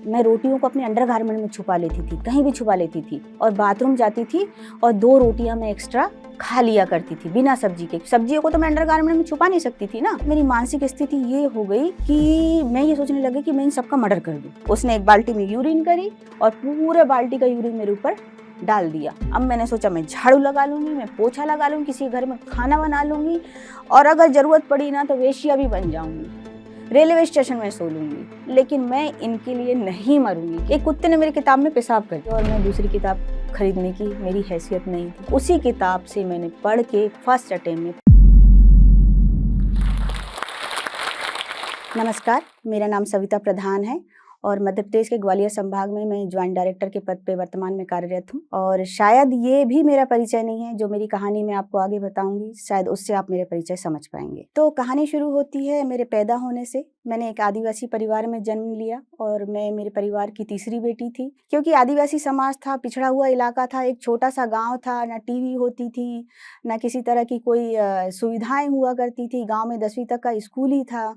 मैं रोटियों को अपने अंडरगारमेंट में छुपा लेती थी, कहीं भी छुपा लेती थी, और बाथरूम जाती थी और 2 रोटियां मैं एक्स्ट्रा खा लिया करती थी बिना सब्जी के। सब्जियों को तो मैं अंडरगारमेंट में छुपा नहीं सकती थी ना। मेरी मानसिक स्थिति ये हो गई कि मैं ये सोचने लगी कि मैं इन सबका मर्डर कर दूं। उसने एक बाल्टी में यूरिन करी और पूरे बाल्टी का यूरिन मेरे ऊपर डाल दिया। अब मैंने सोचा मैं झाड़ू लगा लूंगी, मैं पोछा लगा लूंगी, किसी घर में खाना बना लूंगी, और अगर जरूरत पड़ी ना तो वेश्या भी बन जाऊंगी, रेलवे स्टेशन में सो लूंगी, लेकिन मैं इनके लिए नहीं मरूंगी। एक कुत्ते ने मेरी किताब में पेशाब कर दिया और मैं दूसरी किताब खरीदने की मेरी हैसियत नहीं थी। उसी किताब से मैंने पढ़ के फर्स्ट अटेम्प्ट में। नमस्कार, मेरा नाम सविता प्रधान है और मध्य प्रदेश के ग्वालियर संभाग में मैं ज्वाइंट डायरेक्टर के पद पे वर्तमान में कार्यरत हूँ। और शायद ये भी मेरा परिचय नहीं है, जो मेरी कहानी मैं आपको आगे बताऊंगी, शायद उससे आप मेरे परिचय समझ पाएंगे। तो कहानी शुरू होती है मेरे पैदा होने से। मैंने एक आदिवासी परिवार में जन्म लिया और मैं मेरे परिवार की तीसरी बेटी थी। क्योंकि आदिवासी समाज था, पिछड़ा हुआ इलाका था, एक छोटा सा गाँव था, न टीवी होती थी, न किसी तरह की कोई सुविधाएं हुआ करती थी। गाँव में 10वीं तक का स्कूल ही था।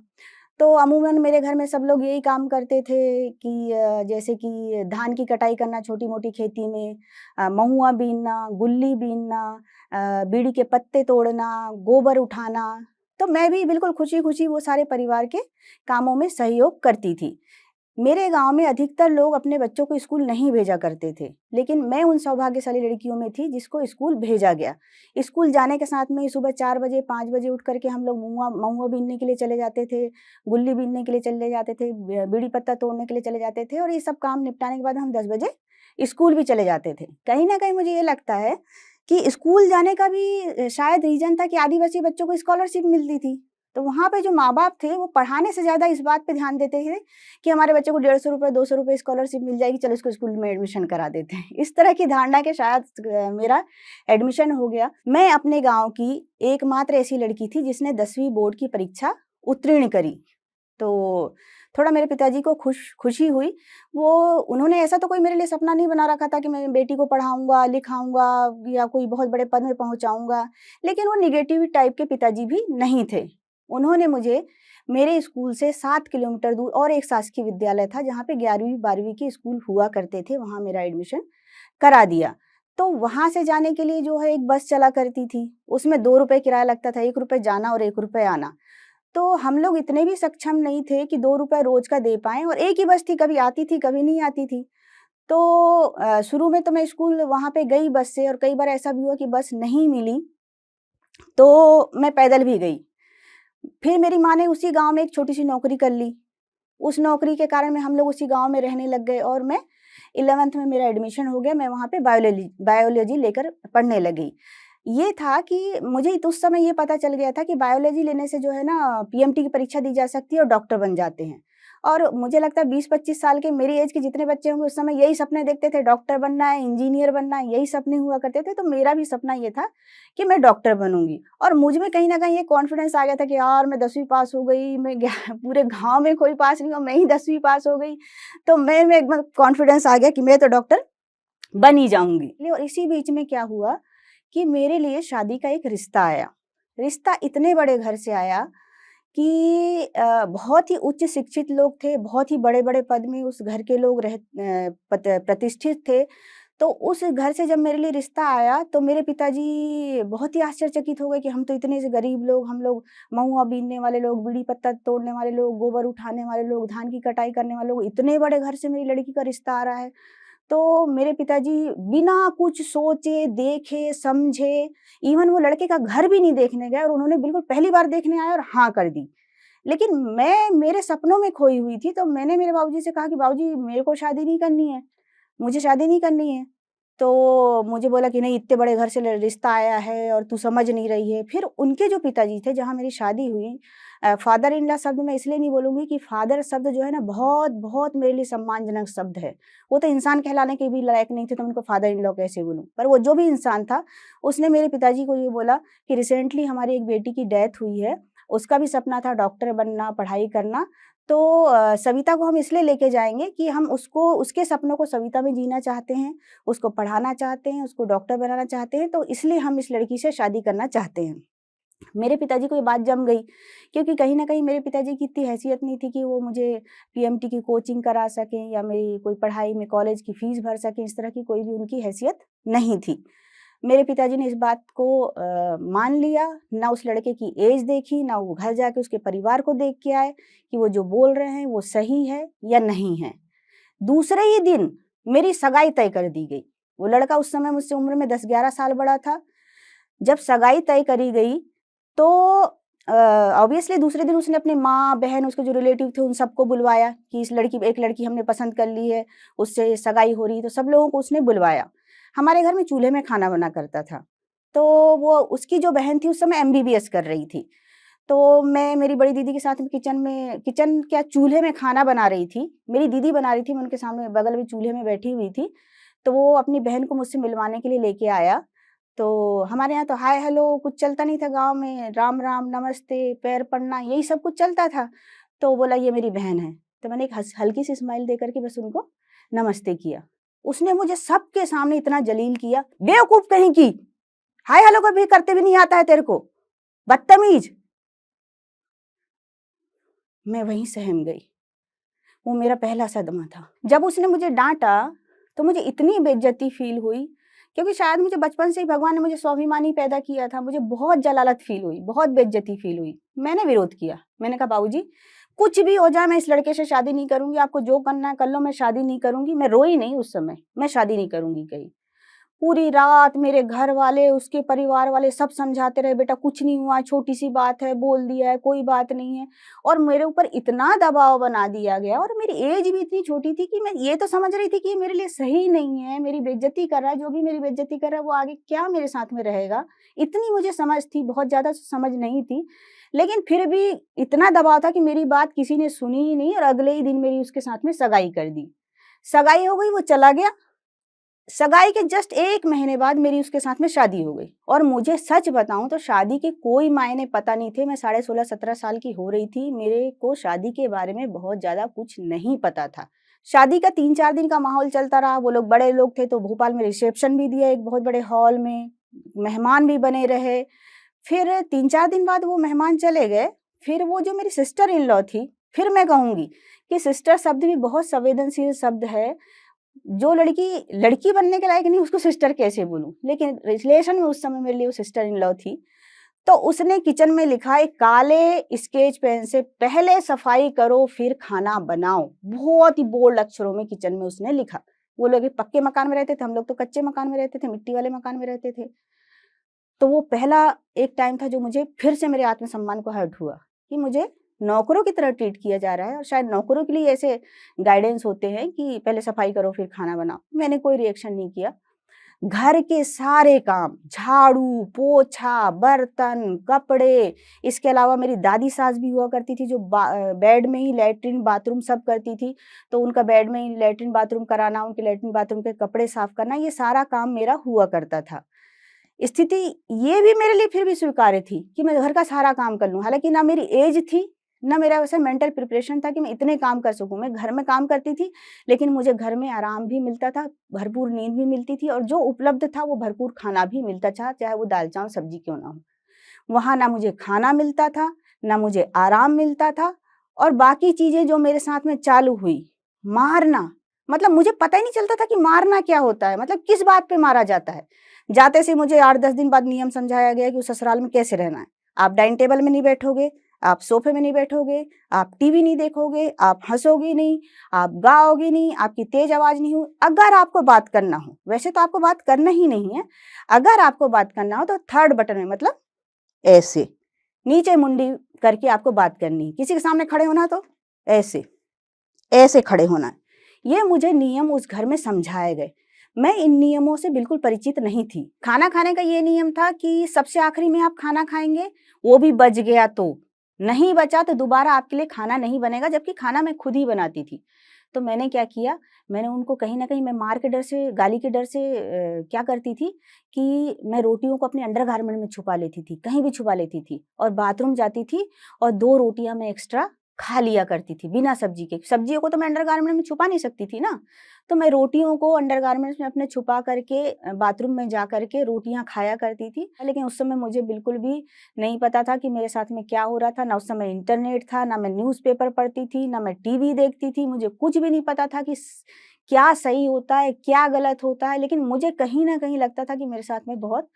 तो अमूमन मेरे घर में सब लोग यही काम करते थे कि जैसे कि धान की कटाई करना छोटी-मोटी खेती में, महुआ बीनना, गुल्ली बीनना, बीड़ी के पत्ते तोड़ना, गोबर उठाना। तो मैं भी बिल्कुल खुशी-खुशी वो सारे परिवार के कामों में सहयोग करती थी। मेरे गाँव में अधिकतर लोग अपने बच्चों को स्कूल नहीं भेजा करते थे, लेकिन मैं उन सौभाग्यशाली लड़कियों में थी जिसको स्कूल भेजा गया। स्कूल जाने के साथ में ही सुबह 4 बजे 5 बजे उठ कर के हम लोग महुआ बीनने के लिए चले जाते थे, गुल्ली बीनने के लिए चले जाते थे, बीड़ी पत्ता तोड़ने के लिए चले जाते थे, और ये सब काम निपटाने के बाद हम 10 बजे स्कूल भी चले जाते थे। कहीं न कहीं मुझे ये लगता है कि स्कूल जाने का भी शायद रीज़न था कि आदिवासी बच्चों को स्कॉलरशिप मिलती थी। तो वहाँ पे जो माँ-बाप थे वो पढ़ाने से ज़्यादा इस बात पे ध्यान देते थे कि हमारे बच्चे को ₹150 ₹200 स्कॉलरशिप मिल जाएगी, चलो इसको स्कूल में एडमिशन करा देते हैं। इस तरह की धारणा के शायद मेरा एडमिशन हो गया। मैं अपने गाँव की एकमात्र ऐसी लड़की थी जिसने 10वीं बोर्ड की परीक्षा उत्तीर्ण करी। तो थोड़ा मेरे पिताजी को खुशी हुई। उन्होंने ऐसा तो कोई मेरे लिए सपना नहीं बना रखा था कि मैं बेटी को पढ़ाऊँगा, लिखाऊँगा या कोई बहुत बड़े पद में पहुँचाऊँगा। लेकिन वो नेगेटिव टाइप के पिताजी भी नहीं थे। उन्होंने मुझे मेरे स्कूल से 7 किलोमीटर दूर और एक शासकीय विद्यालय था जहाँ पे 11वीं-12वीं के स्कूल हुआ करते थे, वहाँ मेरा एडमिशन करा दिया। तो वहाँ से जाने के लिए जो है एक बस चला करती थी, उसमें ₹2 किराया लगता था, ₹1 जाना और ₹1 आना। तो हम लोग इतने भी सक्षम नहीं थे कि ₹2 रोज़ का दे पाएँ, और एक ही बस थी, कभी आती थी, कभी नहीं आती थी। तो शुरू में तो मैं स्कूल वहाँ पे गई बस से, और कई बार ऐसा भी हुआ कि बस नहीं मिली, तो मैं पैदल भी गई। फिर मेरी माँ ने उसी गाँव में एक छोटी-सी नौकरी कर ली। उस नौकरी के कारण में हम लोग उसी गाँव में रहने लग गए और मैं 11th में मेरा एडमिशन हो गया। मैं वहाँ पे बायोलॉजी लेकर पढ़ने लगी। ये था कि मुझे तो उस समय ये पता चल गया था कि बायोलॉजी लेने से जो है ना पीएमटी की परीक्षा दी जा सकती है और डॉक्टर बन जाते हैं। और मुझे लगता है 20-25 साल के मेरी एज के जितने बच्चे होंगे उस समय यही सपने देखते थे, डॉक्टर बनना है, इंजीनियर बनना है, यही सपने हुआ करते थे। तो मेरा भी सपना ये था कि मैं डॉक्टर बनूँगी, और मुझ में कहीं न कहीं ये कॉन्फिडेंस आ गया था कि यार मैं 10वीं पास हो गई, मैं ग्या पूरे गाँव में कोई पास नहीं हुआ, मैं ही 10वीं पास हो गई। तो मैं में एकदम कॉन्फिडेंस आ गया कि मैं तो डॉक्टर बन ही जाऊँगी। और इसी बीच में क्या हुआ कि मेरे लिए शादी का एक रिश्ता आया। रिश्ता इतने बड़े घर से आया कि बहुत ही उच्च शिक्षित लोग थे, बहुत ही बड़े-बड़े पद में उस घर के लोग प्रतिष्ठित थे। तो उस घर से जब मेरे लिए रिश्ता आया तो मेरे पिताजी बहुत ही आश्चर्यचकित हो गए कि हम तो इतने से गरीब लोग, हम लोग महुआ बीनने वाले लोग, बीड़ी पत्ता तोड़ने वाले लोग, गोबर उठाने वाले लोग, धान की कटाई करने वाले लोग, इतने बड़े घर से मेरी लड़की का रिश्ता आ रहा है। तो मेरे पिताजी बिना कुछ सोचे, देखे, समझे, इवन वो लड़के का घर भी नहीं देखने गए, और उन्होंने बिल्कुल पहली बार देखने आए और हाँ कर दी। लेकिन मैं मेरे सपनों में खोई हुई थी, तो मैंने मेरे बाबूजी से कहा कि बाबूजी मेरे को शादी नहीं करनी है, मुझे शादी नहीं करनी है। तो मुझे बोला कि नहीं, इतने बड़े घर से रिश्ता आया है और तू समझ नहीं रही है। फिर उनके जो पिताजी थे जहाँ मेरी शादी हुई, फादर इन लॉ शब्द मैं इसलिए नहीं बोलूँगी कि फादर शब्द जो है ना बहुत मेरे लिए सम्मानजनक शब्द है। वो तो इंसान कहलाने के भी लायक नहीं थे, तो उनको फादर इन लॉ कैसे बोलूँ। पर वो जो भी इंसान था उसने मेरे पिताजी को ये बोला कि रिसेंटली हमारी एक बेटी की डेथ हुई है, उसका भी सपना था डॉक्टर बनना, पढ़ाई करना। तो सविता को हम इसलिए लेके जाएँगे कि हम उसको, उसके सपनों को सविता में जीना चाहते हैं, उसको पढ़ाना चाहते हैं, उसको डॉक्टर बनाना चाहते हैं, तो इसलिए हम इस लड़की से शादी करना चाहते हैं। मेरे पिताजी को ये बात जम गई, क्योंकि कहीं न कहीं मेरे पिताजी की इतनी हैसियत नहीं थी कि वो मुझे पीएमटी की कोचिंग करा सकें या मेरी कोई पढ़ाई में कॉलेज की फ़ीस भर सकें, इस तरह की कोई भी उनकी हैसियत नहीं थी। मेरे पिताजी ने इस बात को मान लिया, ना उस लड़के की एज देखी, ना वो घर जाके उसके परिवार को देख के आए कि वो जो बोल रहे हैं वो सही है या नहीं है। दूसरे ही दिन मेरी सगाई तय कर दी गई। वो लड़का उस समय मुझसे उम्र में 10-11 साल बड़ा था। जब सगाई तय करी गई तो ऑब्वियसली दूसरे दिन उसने अपनी माँ, बहन, उसके जो रिलेटिव थे उन सबको बुलवाया कि एक लड़की हमने पसंद कर ली है, उससे सगाई हो रही है, तो सब लोगों को उसने बुलवाया। हमारे घर में चूल्हे में खाना बना करता था। तो वो उसकी जो बहन थी उस समय एमबीबीएस कर रही थी। तो मैं मेरी बड़ी दीदी के साथ में किचन क्या चूल्हे में खाना बना रही थी। मेरी दीदी बना रही थी, मैं उनके सामने बगल में चूल्हे में बैठी हुई थी। तो वो अपनी बहन को मुझसे मिलवाने के लिए लेके आया। तो हमारे यहाँ तो हाय हेलो कुछ चलता नहीं था गाँव में, राम राम, नमस्ते, पैर पड़ना यही सब कुछ चलता था। तो बोला ये मेरी बहन है। तो मैंने एक हल्की सी स्माइल दे करके बस उनको नमस्ते किया। उसने मुझे सबके सामने इतना जलील किया, बेवकूफ़ कहीं की, हाय हेलो कभी करते भी नहीं आता है तेरे को, बदतमीज। मैं वहीं सहम गई। वो मेरा पहला सदमा था। जब उसने मुझे डाँटा, तो मुझे इतनी बेइज्जती फ़ील हुई, क्योंकि शायद मुझे बचपन से ही भगवान ने मुझे स्वाभिमानी पैदा किया था। मुझे बहुत जलालत फ़ील हुई, बहुत बेइज्जती फ़ील हुई। मैंने विरोध किया। मैंने कहा बाबूजी, कुछ भी हो जाए मैं इस लड़के से शादी नहीं करूँगी, आपको जो करना है कर लो, मैं शादी नहीं करूँगी। मैं रोई नहीं उस समय, मैं शादी नहीं करूँगी कही। पूरी रात मेरे घर वाले, उसके परिवार वाले सब समझाते रहे, बेटा कुछ नहीं हुआ, छोटी-सी बात है, बोल दिया है, कोई बात नहीं है। और मेरे ऊपर इतना दबाव बना दिया गया और मेरी एज भी इतनी छोटी थी कि मैं ये तो समझ रही थी कि ये मेरे लिए सही नहीं है, मेरी बेइज्जती कर रहा है, जो भी मेरी बेइज्जती कर रहा है वो आगे क्या मेरे साथ में रहेगा। इतनी मुझे समझ थी, बहुत ज़्यादा समझ नहीं थी। लेकिन फिर भी इतना दबाव था कि मेरी बात किसी ने सुनी ही नहीं और अगले ही दिन मेरी उसके साथ में सगाई कर दी। सगाई हो गई, वो चला गया। सगाई के जस्ट 1 महीने बाद मेरी उसके साथ में शादी हो गई और मुझे सच बताऊँ तो शादी के कोई मायने पता नहीं थे। मैं साढ़े 16-17 साल की हो रही थी। मेरे को शादी के बारे में बहुत ज़्यादा कुछ नहीं पता था। शादी का 3-4 दिन का माहौल चलता रहा। वो लोग बड़े लोग थे तो भोपाल में रिसेप्शन भी दिया एक बहुत बड़े हॉल में, मेहमान भी बने रहे। फिर 3-4 दिन बाद वो मेहमान चले गए। फिर वो जो मेरी सिस्टर इन लॉ थी, फिर मैं कहूँगी कि सिस्टर शब्द भी बहुत संवेदनशील शब्द है। जो लड़की लड़की बनने के लायक नहीं उसको सिस्टर कैसे बोलूँ? लेकिन रिलेशन में उस समय मेरे लिए वो सिस्टर इन लॉ थी। तो उसने किचन में लिखा एक काले स्केच पेन से पहले सफाई करो फिर खाना बनाओ। बहुत ही बोल्ड अक्षरों में किचन में उसने लिखा। वो लोग एक पक्के मकान में रहते थे, हम लोग तो कच्चे मकान में रहते थे, मिट्टी वाले मकान में रहते थे। तो वो पहला एक टाइम था जो मुझे फिर से मेरे आत्मसम्मान को हर्ट हुआ कि मुझे नौकरों की तरह ट्रीट किया जा रहा है और शायद नौकरों के लिए ऐसे गाइडेंस होते हैं कि पहले सफाई करो फिर खाना बनाओ। मैंने कोई रिएक्शन नहीं किया। घर के सारे काम झाड़ू, पोछा, बर्तन, कपड़े, इसके अलावा मेरी दादी सास भी हुआ करती थी जो बेड में ही लैट्रिन बाथरूम सब करती थी। तो उनका बेड में ही लैट्रिन बाथरूम कराना, उनके लैट्रिन बाथरूम के कपड़े साफ करना, ये सारा काम मेरा हुआ करता था। स्थिति ये भी मेरे लिए फिर भी स्वीकार्य थी कि मैं घर का सारा काम कर लूँ। हालाँकि ना मेरी एज थी, ना मेरा वैसा मेंटल प्रिपरेशन था कि मैं इतने काम कर सकूँ। मैं घर में काम करती थी, लेकिन मुझे घर में आराम भी मिलता था, भरपूर नींद भी मिलती थी और जो उपलब्ध था वो भरपूर खाना भी मिलता था, चाहे वो दाल-चावल सब्ज़ी क्यों ना हो। वहाँ ना मुझे खाना मिलता था, ना मुझे आराम मिलता था और बाकी चीज़ें जो मेरे साथ में चालू हुई, मारना, मतलब मुझे पता ही नहीं चलता था कि मारना क्या होता है, मतलब किस बात पे मारा जाता है। जाते से मुझे 8-10 दिन बाद नियम समझाया गया कि उस ससुराल में कैसे रहना है। आप डाइनिंग टेबल में नहीं बैठोगे, आप सोफ़े में नहीं बैठोगे, आप टीवी नहीं देखोगे, आप हँसोगे नहीं, आप गाओगे नहीं, आपकी तेज़ आवाज़ नहीं हो। अगर आपको बात करना हो, वैसे तो आपको बात करना ही नहीं है, अगर आपको बात करना हो तो थर्ड बटन में मतलब ऐसे, नीचे मुंडी करके आपको बात करनी है। किसी के सामने खड़े होना तो ऐसे, ऐसे खड़े होना है। ये मुझे नियम उस घर में समझाए गए। मैं इन नियमों से बिल्कुल परिचित नहीं थी। खाना खाने का ये नियम था कि सबसे आखिरी में आप खाना खाएँगे, वो भी बच गया तो। नहीं बचा तो दोबारा आपके लिए खाना नहीं बनेगा, जबकि खाना मैं खुद ही बनाती थी। तो मैंने क्या किया, मैंने उनको कहीं न कहीं मैं मार के डर से, गाली के डर से क्या करती थी कि मैं रोटियों को अपने अंडरगारमेंट में छुपा लेती थी, कहीं भी छुपा लेती थी और बाथरूम जाती थी और 2 रोटियाँ मैं एक्स्ट्रा खा लिया करती थी बिना सब्जी के। सब्जियों को तो मैं अंडरगारमेंट में छुपा नहीं सकती थी ना, तो मैं रोटियों को अंडरगारमेंट्स में अपने छुपा करके बाथरूम में जा करके रोटियाँ खाया करती थी। लेकिन उस समय मुझे बिल्कुल भी नहीं पता था कि मेरे साथ में क्या हो रहा था, ना उस समय इंटरनेट था, ना मैं न्यूज़पेपर पढ़ती थी, ना मैं टीवी देखती थी, मुझे कुछ भी नहीं पता था कि क्या सही होता है, क्या गलत होता है, लेकिन मुझे कहीं न कहीं लगता था कि मेरे साथ में बहुत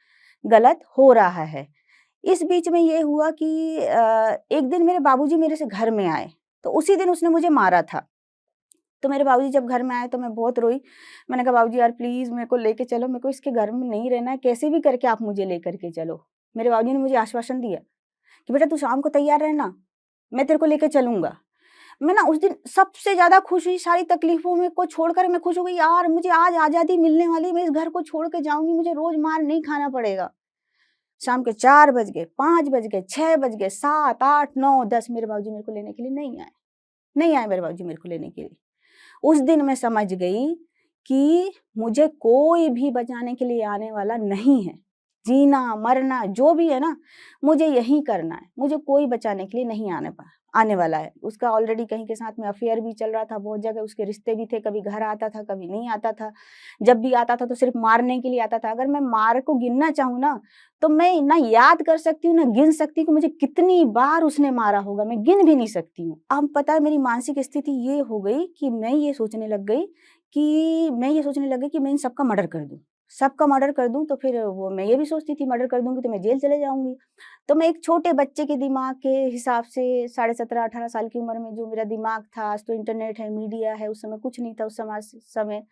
गलत हो रहा है। इस बीच में ये हुआ कि एक दिन मेरे बाबूजी मेरे से घर में आए, तो उसी दिन उसने मुझे मारा था। तो मेरे बाबूजी जब घर में आए तो मैं बहुत रोई। मैंने कहा बाबूजी यार प्लीज़ मेरे को लेके चलो, मेरे को इसके घर में नहीं रहना है, कैसे भी करके आप मुझे लेकर के चलो। मेरे बाबूजी ने मुझे आश्वासन दिया कि बेटा तू शाम को तैयार रहना, मैं तेरे को लेके चलूँगा। मैं ना उस दिन सबसे ज़्यादा खुश हुई, सारी तकलीफ़ों में को छोड़कर मैं खुश हो गई, यार मुझे आज आज़ादी मिलने वाली है, मैं इस घर को छोड़ के जाऊँगी, मुझे रोज़ मार नहीं खाना पड़ेगा। शाम के 4 बज गए, 5 बज गए, 6 बज गए, 7, 8, 9, 10 मेरे बाबूजी मेरे को लेने के लिए नहीं आए। नहीं आए मेरे बाबूजी मेरे को लेने के लिए। उस दिन मैं समझ गई कि मुझे कोई भी बचाने के लिए आने वाला नहीं है। जीना, मरना जो भी है ना, मुझे यही करना है। मुझे कोई बचाने के लिए नहीं आने वाला है। उसका ऑलरेडी कहीं के साथ में अफ़ेयर भी चल रहा था, बहुत जगह उसके रिश्ते भी थे, कभी घर आता था, कभी नहीं आता था। जब भी आता था तो सिर्फ़ मारने के लिए आता था। अगर मैं मार को गिनना चाहूँ ना, तो मैं ना याद कर सकती हूँ, ना गिन सकती हूँ कि मुझे कितनी बार उसने मारा होगा, मैं गिन भी नहीं सकती हूँ। अब पता है मेरी मानसिक स्थिति ये हो गई कि मैं इन सबका मर्डर कर दूँ। सबका मर्डर कर दूँ तो फिर वो मैं ये भी सोचती थी मर्डर कर दूँगी तो मैं जेल चले जाऊँगी। तो मैं एक छोटे बच्चे के दिमाग के हिसाब से साढ़े 17-18 साल की उम्र में जो मेरा दिमाग था, आज तो इंटरनेट है, मीडिया है, उस समय कुछ नहीं था उस समय।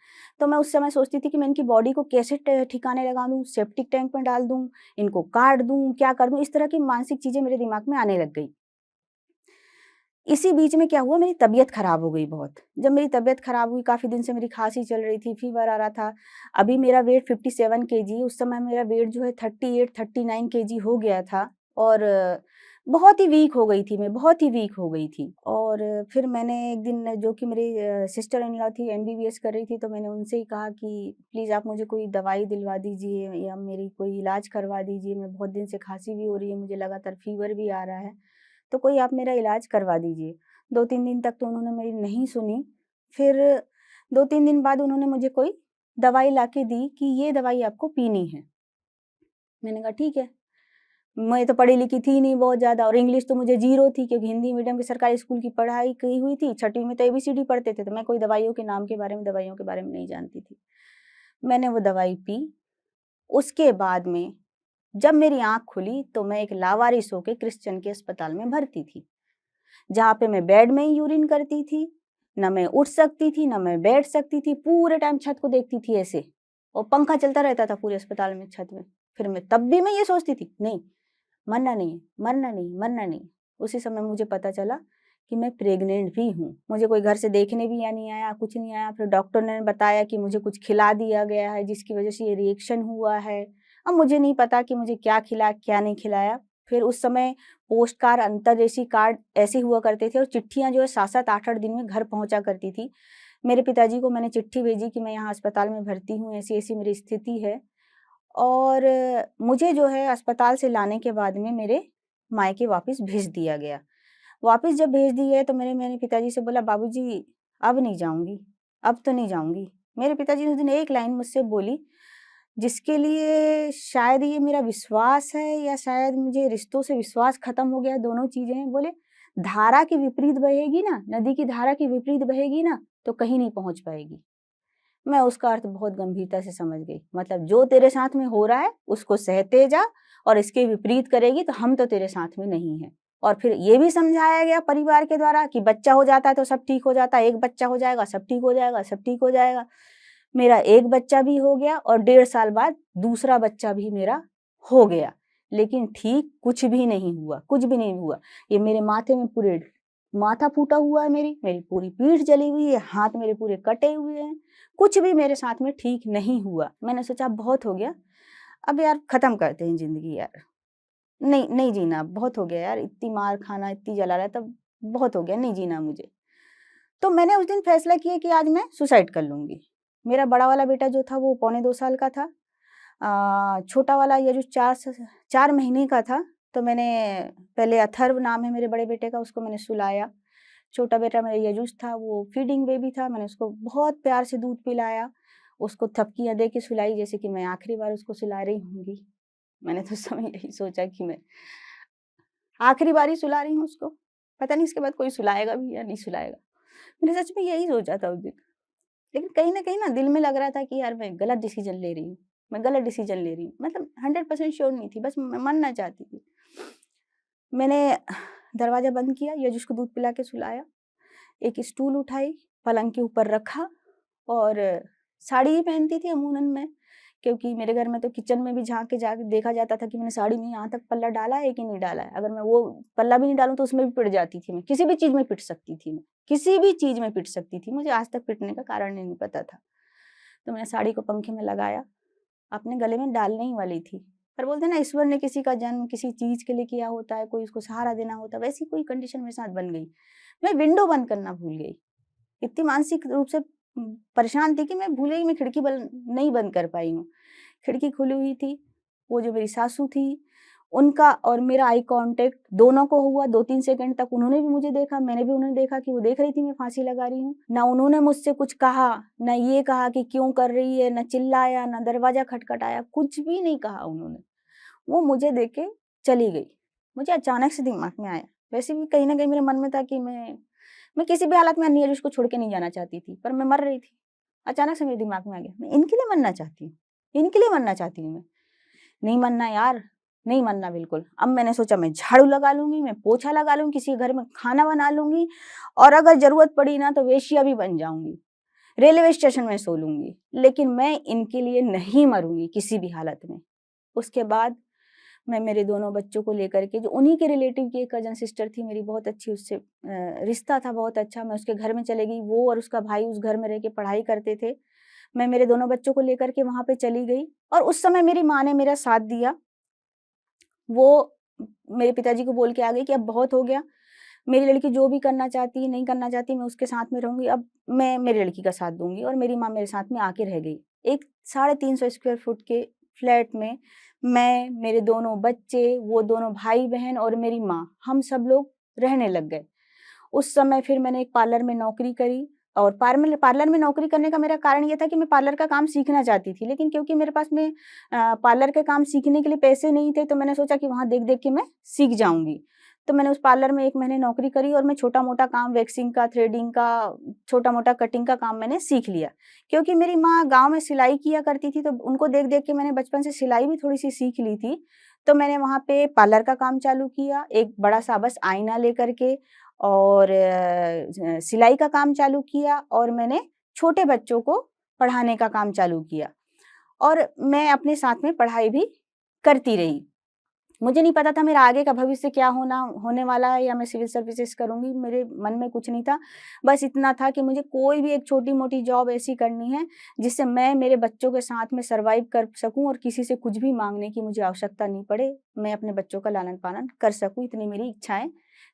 तो मैं उस समय सोचती थी कि मैं इनकी बॉडी को कैसे ठिकाने लगा दूँ, सेप्टिक टैंक में डाल दूँ, इनको काट दूँ, क्या कर दूँ, इस तरह की मानसिक चीज़ें मेरे दिमाग में आने लग गई। इसी बीच में क्या हुआ मेरी तबीयत खराब हो गई बहुत। जब मेरी तबीयत खराब हुई काफ़ी दिन से मेरी खाँसी चल रही थी, फ़ीवर आ रहा था। अभी मेरा वेट 57 केजी उस समय मेरा वेट जो है 38-39 केजी हो गया था और बहुत ही वीक हो गई थी मैं, बहुत ही वीक हो गई थी। और फिर मैंने एक दिन जो कि मेरी सिस्टर इन लॉ थी एमबीबीएस कर रही थी तो मैंने उनसे ही कहा कि प्लीज़ आप मुझे कोई दवाई दिलवा दीजिए या मेरी कोई इलाज करवा दीजिए। मैं बहुत दिन से खाँसी भी हो रही है, मुझे लगातार फ़ीवर भी आ रहा है। तो कोई आप मेरा इलाज करवा दीजिए। 2-3 दिन तक तो उन्होंने मेरी नहीं सुनी, फिर 2-3 दिन बाद उन्होंने मुझे कोई दवाई लाके दी कि ये दवाई आपको पीनी है। मैंने कहा ठीक है, मैं तो पढ़ी-लिखी थी नहीं बहुत ज़्यादा और इंग्लिश तो मुझे ज़ीरो थी क्योंकि हिंदी मीडियम की सरकारी स्कूल की पढ़ाई की हुई थी, 6वीं में तो एबीसीडी पढ़ते थे, तो मैं कोई दवाइयों के नाम के बारे में दवाइयों के बारे में नहीं जानती थी। मैंने वो दवाई पी, उसके बाद में जब मेरी आँख खुली तो मैं एक लावारिस होके क्रिश्चियन के अस्पताल में भर्ती थी। जहाँ पे मैं बेड में ही यूरिन करती थी, ना मैं उठ सकती थी, ना मैं बैठ सकती थी, पूरे टाइम छत को देखती थी ऐसे और पंखा चलता रहता था पूरे अस्पताल में छत में। फिर मैं तब भी मैं ये सोचती थी, नहीं, मरना नहीं है, मरना नहीं, मरना नहीं। उसी समय मुझे पता चला कि मैं प्रेग्नेंट भी हूँ। मुझे कोई घर से देखने भी या नहीं आया, कुछ नहीं आया। फिर डॉक्टर ने बताया कि मुझे कुछ खिला दिया गया है जिसकी वज़ह से ये रिएक्शन हुआ है। अब मुझे नहीं पता कि मुझे क्या खिलाया, क्या नहीं खिलाया। फिर उस समय पोस्ट कार्ड, अंतर्देशीय कार्ड ऐसे हुआ करते थे और चिट्ठियाँ जो है 7-7, 8-8 दिन में घर पहुँचा करती थी। मेरे पिताजी को मैंने चिट्ठी भेजी कि मैं यहाँ अस्पताल में भर्ती हूँ, ऐसी-ऐसी मेरी स्थिति है और मुझे जो है अस्पताल से लाने के बाद में मेरे मायके वापस भेज दिया गया। वापस जब भेज दिए तो मैंने पिताजी से बोला बाबूजी अब नहीं जाऊँगी, अब तो नहीं जाऊँगी। मेरे पिताजी ने उस दिन एक लाइन मुझसे बोली जिसके लिए शायद ये मेरा विश्वास है या शायद मुझे रिश्तों से विश्वास खत्म हो गया है, दोनों चीज़ें हैं। बोले, "धारा की विपरीत बहेगी ना, नदी की धारा की विपरीत बहेगी ना, तो कहीं नहीं पहुँच पाएगी।" मैं उसका अर्थ बहुत गंभीरता से समझ गई। मतलब जो तेरे साथ में हो रहा है, उसको सहते जा और इसके विपरीत करेगी तो हम तो तेरे साथ में नहीं हैं। और फिर ये भी समझाया गया परिवार के द्वारा कि बच्चा हो जाता है तो सब ठीक हो जाता है, एक बच्चा हो जाएगा, सब ठीक हो जाएगा, सब ठीक हो जाएगा। मेरा एक बच्चा भी हो गया और 1.5 साल बाद दूसरा बच्चा भी मेरा हो गया। लेकिन ठीक कुछ भी नहीं हुआ, कुछ भी नहीं हुआ। ये मेरे माथे में पूरे माथा फूटा हुआ है मेरी पूरी पीठ जली हुई है, हाथ मेरे पूरे कटे हुए हैं। कुछ भी मेरे साथ में ठीक नहीं हुआ। मैंने सोचा अब बहुत हो गया, अब यार खत्म करते हैं ज़िंदगी यार। नहीं, नहीं जीना, बहुत हो गया यार, इतनी मार खाना, इतनी जलाला तब बहुत हो गया, नहीं जीना मुझे। तो मैंने उस दिन फैसला किया कि आज मैं सुसाइड कर लूँगी। मेरा बड़ा वाला बेटा जो था वो पौने 2 साल का था। छोटा वाला ये जो 4 महीने का था, तो मैंने पहले अथर्व नाम है मेरे बड़े बेटे का, उसको मैंने सुलाया। छोटा बेटा मेरा यजुष था, वो फीडिंग बेबी था, मैंने उसको बहुत प्यार से दूध पिलाया, उसको थपकियाँ दे के सुलाई जैसे कि मैं आखिरी बार उसको सुला रही होंगी। मैंने तो उस समय यही सोचा कि मैं आखिरी बार ही सुला रही हूँ उसको, पता नहीं इसके बाद कोई सुलाएगा भी या नहीं सुलाएगा। मैंने सच में यही सोचा था उस दिन। लेकिन कहीं न कहीं ना दिल में लग रहा था कि यार मैं गलत डिसीज़न ले रही हूँ, मैं गलत डिसीज़न ले रही हूँ। मतलब 100% श्योर नहीं थी, बस मैं मानना चाहती थी। मैंने दरवाज़ा बंद किया, यजुष को दूध पिला के सुलाया, एक स्टूल उठाई, पलंग के ऊपर रखा और साड़ी ही पहनती थी अमूमन मैं, क्योंकि मेरे घर में तो किचन में भी झाँक के जाके देखा जाता था कि मैंने साड़ी में यहाँ तक पल्ला डाला है कि नहीं डाला है। अगर मैं वो पल्ला भी नहीं डालूँ तो उसमें भी पिट जाती थी मैं, किसी भी चीज़ में पिट सकती थी मैं, किसी भी चीज़ में पिट सकती थी, मुझे आज तक पिटने का कारण ही नहीं पता था। तो मैंने साड़ी को पंखे में लगाया, अपने गले में डालने ही वाली थी। पर बोलते हैं ना ईश्वर ने किसी का जन्म किसी चीज़ के लिए किया होता है, कोई उसको सहारा देना होता है, वैसी कोई कंडीशन मेरे साथ बन गई। मैं विंडो बंद करना भूल गई। इतनी मानसिक रूप से परेशान थी कि मैं भूल गई मैं खिड़की नहीं बंद कर पाई हूँ। खिड़की खुली हुई थी, वो जो मेरी सासू थी, उनका और मेरा आई कॉन्टैक्ट दोनों को हुआ 2-3 सेकंड तक उन्होंने भी मुझे देखा, मैंने भी उन्हें देखा कि वो देख रही थी मैं फांसी लगा रही हूँ। ना उन्होंने मुझसे कुछ कहा, ना ये कहा कि क्यों कर रही है, ना चिल्लाया, ना दरवाज़ा खटखटाया, कुछ भी नहीं कहा उन्होंने। वो मुझे देख के चली गई। मुझे अचानक से दिमाग में आया, वैसे भी कहीं न कहीं मेरे मन में था कि मैं किसी भी हालत में अन्य को छोड़ के नहीं जाना चाहती थी, पर मैं मर रही थी। अचानक से मेरे दिमाग में आ गया, मैं इनके लिए मरना चाहती हूँ, इनके लिए मरना चाहती हूँ मैं। नहीं मरना यार, नहीं मरना बिल्कुल। अब मैंने सोचा मैं झाड़ू लगा लूँगी, मैं पोछा लगा लूँगी, किसी के घर में खाना बना लूँगी और अगर ज़रूरत पड़ी ना तो वेश्या भी बन जाऊँगी। रेलवे स्टेशन में सो लूँगी, लेकिन मैं इनके लिए नहीं मरूँगी किसी भी हालत में। उसके बाद मैं मेरे दोनों बच्चों को लेकर के जो उन्हीं के रिलेटिव की एक कज़न सिस्टर थी मेरी बहुत अच्छी उससे रिश्ता था बहुत अच्छा, मैं उसके घर में चली गई, वो और उसका भाई उस घर में रह के पढ़ाई करते थे। मैं मेरे दोनों बच्चों को लेकर के वहाँ पे चली गई और उस समय मेरी माँ ने मेरा साथ दिया। वो मेरे पिताजी को बोल के आ गई कि अब बहुत हो गया, मेरी लड़की जो भी करना चाहती है, नहीं करना चाहती, मैं उसके साथ में रहूँगी, अब मैं मेरी लड़की का साथ दूँगी और मेरी माँ मेरे साथ में आके रह गई। एक 350 स्क्वायर फुट के फ्लैट में मैं, मेरे दोनों बच्चे, वो दोनों भाई-बहन और मेरी माँ, हम सब लोग रहने लग गए। उस समय फिर मैंने एक पार्लर में नौकरी करी और पार्लर में नौकरी करने का मेरा कारण ये था कि मैं पार्लर का काम सीखना चाहती थी। लेकिन क्योंकि मेरे पास में पार्लर के काम सीखने के लिए पैसे नहीं थे, तो मैंने सोचा कि वहाँ देख-देख के मैं सीख जाऊँगी। तो मैंने उस पार्लर में 1 महीने नौकरी करी और मैं छोटा-मोटा काम वैक्सिंग का, थ्रेडिंग का, छोटा-मोटा कटिंग का काम मैंने सीख लिया। क्योंकि मेरी माँ गाँव में सिलाई किया करती थी, तो उनको देख-देख के मैंने बचपन से सिलाई भी थोड़ी-सी सीख ली थी। तो मैंने वहाँ पे पार्लर का काम चालू किया, एक बड़ा-सा बस आईना लेकर के और सिलाई का काम चालू किया और मैंने छोटे बच्चों को पढ़ाने का काम चालू किया और मैं अपने साथ में पढ़ाई भी करती रही। मुझे नहीं पता था मेरा आगे का भविष्य क्या होने वाला है या मैं सिविल सर्विसेज़ करूँगी, मेरे मन में कुछ नहीं था। बस इतना था कि मुझे कोई भी एक छोटी-मोटी जॉब ऐसी करनी है, जिससे मैं मेरे बच्चों के साथ में सर्वाइव कर सकूँ और किसी से कुछ भी माँगने की मुझे आवश्यकता नहीं पड़े। मैं अपने बच्चों का लालन-पालन कर सकूँ, इतनी मेरी इच्छाएँ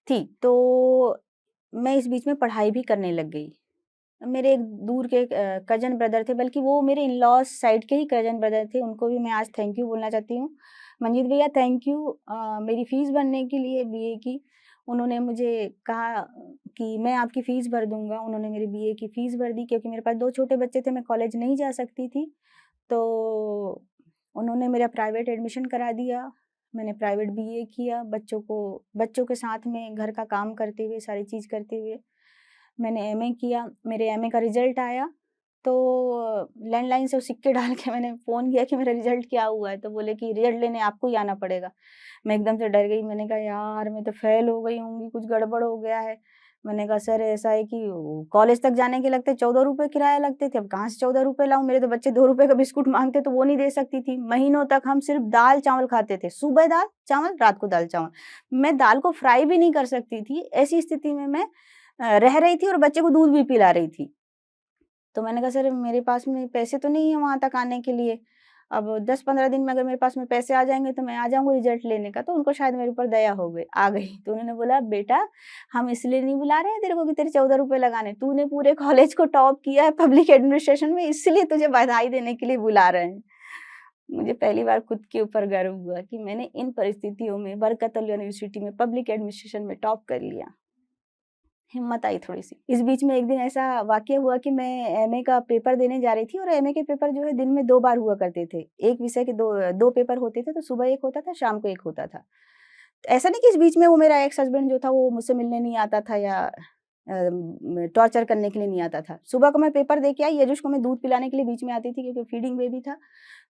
थी। तो मैं इस बीच में पढ़ाई भी करने लग गई। मेरे एक दूर के कज़न ब्रदर थे, बल्कि वो मेरे इन-लॉज़ साइड के ही कज़न ब्रदर थे, उनको भी मैं आज थैंक यू बोलना चाहती हूँ। मंजीत भैया थैंक यू मेरी फ़ीस भरने के लिए बीए की। उन्होंने मुझे कहा कि मैं आपकी फ़ीस भर दूँगा, उन्होंने मेरी बीए की फ़ीस भर दी क्योंकि मेरे पास 2 छोटे बच्चे थे, मैं कॉलेज नहीं जा सकती थी। तो उन्होंने मेरा प्राइवेट एडमिशन करा दिया, मैंने प्राइवेट बीए किया, बच्चों के साथ में घर का काम करते हुए, सारी चीज़ करते हुए मैंने एमए किया, मेरे एमए का रिज़ल्ट आया, तो लैंडलाइन से वो सिक्के डाल के मैंने फ़ोन किया कि मेरा रिज़ल्ट क्या हुआ है? तो बोले कि रिज़ल्ट लेने आपको ही आना पड़ेगा। मैं एकदम से डर गई, मैंने कहा यार मैं तो फ़ेल हो गई होंगी, कुछ गड़बड़ हो गया है। मैंने कहा सर ऐसा है कि कॉलेज तक जाने के लगते ₹14 किराया लगते थे, अब कहाँ से ₹14 लाऊँ? मेरे तो बच्चे ₹2 का बिस्कुट माँगते तो वो नहीं दे सकती थी। महीनों तक हम सिर्फ़ दाल-चावल खाते थे, सुबह दाल-चावल, रात को दाल-चावल। मैं दाल को फ्राई भी नहीं कर सकती थी, ऐसी स्थिति में मैं रह रही थी और बच्चे को दूध भी पिला रही थी। तो मैंने कहा सर मेरे पास में पैसे तो नहीं है वहाँ तक आने के लिए। अब 10-15 दिन में अगर मेरे पास में पैसे आ जाएँगे तो मैं आ जाऊँगी रिज़ल्ट लेने का। तो उनको शायद मेरे ऊपर दया आ गई। तो उन्होंने बोला बेटा हम इसलिए नहीं बुला रहे हैं तेरे को कि तेरे ₹14 लगाने। तूने पूरे कॉलेज को टॉप किया है पब्लिक एडमिनिस्ट्रेशन में इसलिए तुझे बधाई देने के लिए बुला रहे हैं। मुझे पहली बार खुद के ऊपर गर्व हुआ कि मैंने इन परिस्थितियों में बरकतउल यूनिवर्सिटी में पब्लिक एडमिनिस्ट्रेशन में टॉप कर लिया। हिम्मत आई थोड़ी-सी। इस बीच में एक दिन ऐसा वाक़या हुआ कि मैं एमए का पेपर देने जा रही थी और एमए के पेपर जो है दिन में 2 बार हुआ करते थे। एक विषय के 2 पेपर होते थे, तो सुबह एक होता था, शाम को एक होता था। ऐसा नहीं कि इस बीच में वो मेरा एक्स हस्बैंड जो था वो मुझसे मिलने नहीं आता था या टॉर्चर करने के लिए नहीं आता था। सुबह को मैं पेपर दे के आई, यजुष को मैं दूध पिलाने के लिए बीच में आती थी क्योंकि फीडिंग बेबी था,